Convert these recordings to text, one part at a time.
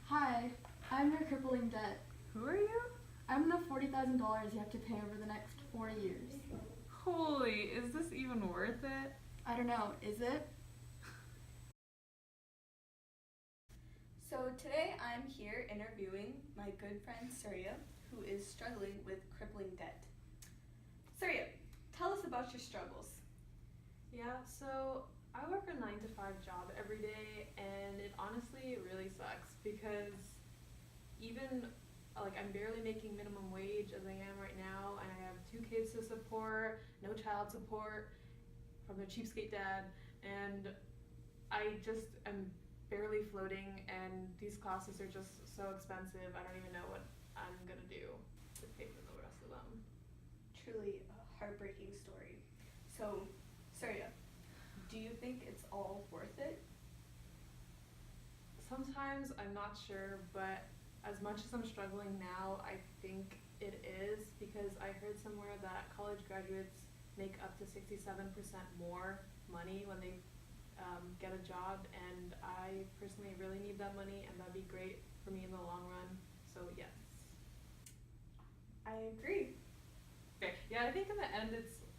Hi, I'm your crippling debt. Who are you? I'm the $40,000 you have to pay over the next 4 years. Holy, is this even worth it? I don't know, is it? So today I'm here interviewing my good friend Surya, who is struggling with crippling debt. Surya, tell us about your struggles. Yeah, so I work a 9-to-5 job every day, and it honestly really sucks because even I'm barely making minimum wage as I am right now, and I have 2 kids to support, no child support from a cheapskate dad, and I just am barely floating, and these classes are just so expensive. I don't even know what I'm gonna do to pay for the rest of them. Truly a heartbreaking story. So, Surya, do you think it's all worth it? Sometimes I'm not sure, but as much as I'm struggling now, I think it is, because I heard somewhere that college graduates make up to 67% more money when they get a job, and I personally really need that money, and that'd be great for me in the long run, so yes. I agree. Okay, yeah, I think in the end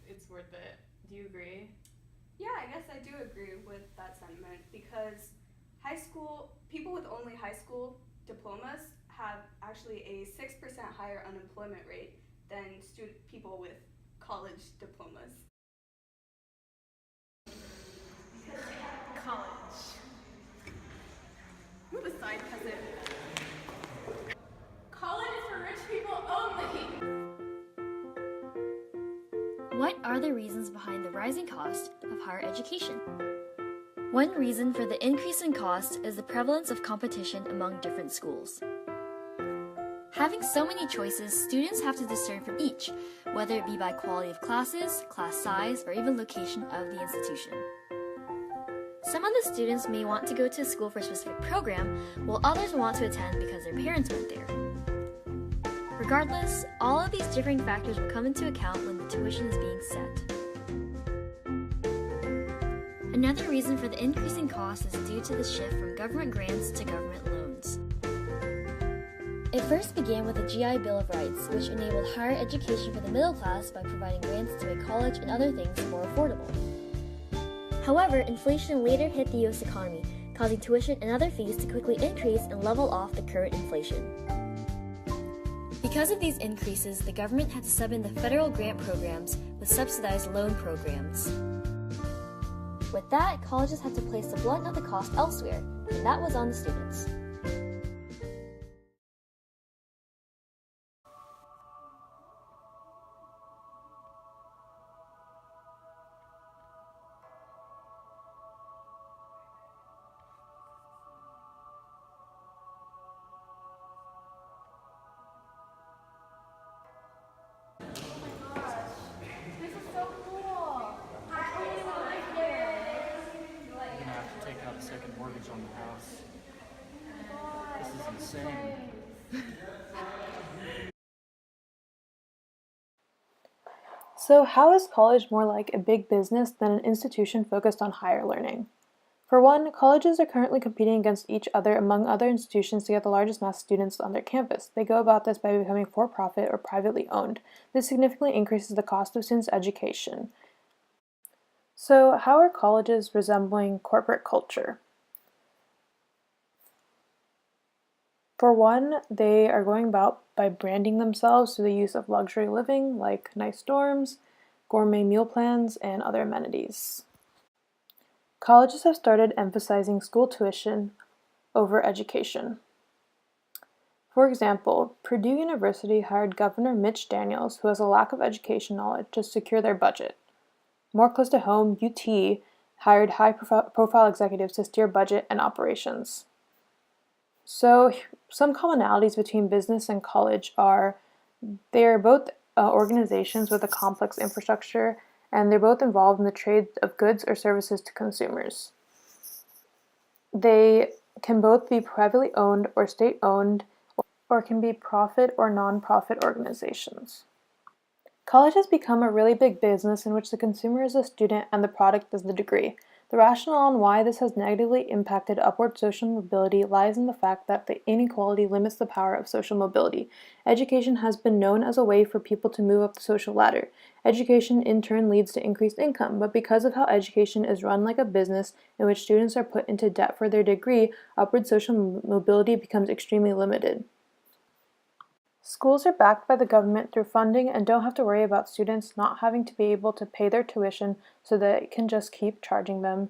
it's worth it. Do you agree? Yeah, I guess I do agree with that sentiment, because people with only high school diplomas have actually a 6% higher unemployment rate than people with college diplomas. College. Move aside, peasant. College is for rich people only! What are the reasons behind the rising cost of higher education? One reason for the increase in cost is the prevalence of competition among different schools. Having so many choices, students have to discern from each, whether it be by quality of classes, class size, or even location of the institution. Some of the students may want to go to a school for a specific program, while others want to attend because their parents went there. Regardless, all of these differing factors will come into account when the tuition is being set. Another reason for the increasing cost is due to the shift from government grants to government loans. It first began with the GI Bill of Rights, which enabled higher education for the middle class by providing grants to make college and other things more affordable. However, inflation later hit the U.S. economy, causing tuition and other fees to quickly increase and level off the current inflation. Because of these increases, the government had to sub in the federal grant programs with subsidized loan programs. With that, colleges had to place the brunt of the cost elsewhere, and that was on the students. Second mortgage on the house. This is insane. So how is college more like a big business than an institution focused on higher learning? For one, colleges are currently competing against each other among other institutions to get the largest mass of students on their campus. They go about this by becoming for-profit or privately owned. This significantly increases the cost of students' education. So how are colleges resembling corporate culture? For one, they are going about by branding themselves through the use of luxury living, like nice dorms, gourmet meal plans, and other amenities. Colleges have started emphasizing school tuition over education. For example, Purdue University hired Governor Mitch Daniels, who has a lack of education knowledge, to secure their budget. More close to home, UT hired high-profile executives to steer budget and operations. So, some commonalities between business and college are they are both organizations with a complex infrastructure, and they're both involved in the trade of goods or services to consumers. They can both be privately owned or state-owned or can be profit or nonprofit organizations. College has become a really big business in which the consumer is the student and the product is the degree. The rationale on why this has negatively impacted upward social mobility lies in the fact that the inequality limits the power of social mobility. Education has been known as a way for people to move up the social ladder. Education in turn leads to increased income, but because of how education is run like a business in which students are put into debt for their degree, upward social mobility becomes extremely limited. Schools are backed by the government through funding and don't have to worry about students not having to be able to pay their tuition, so that it can just keep charging them.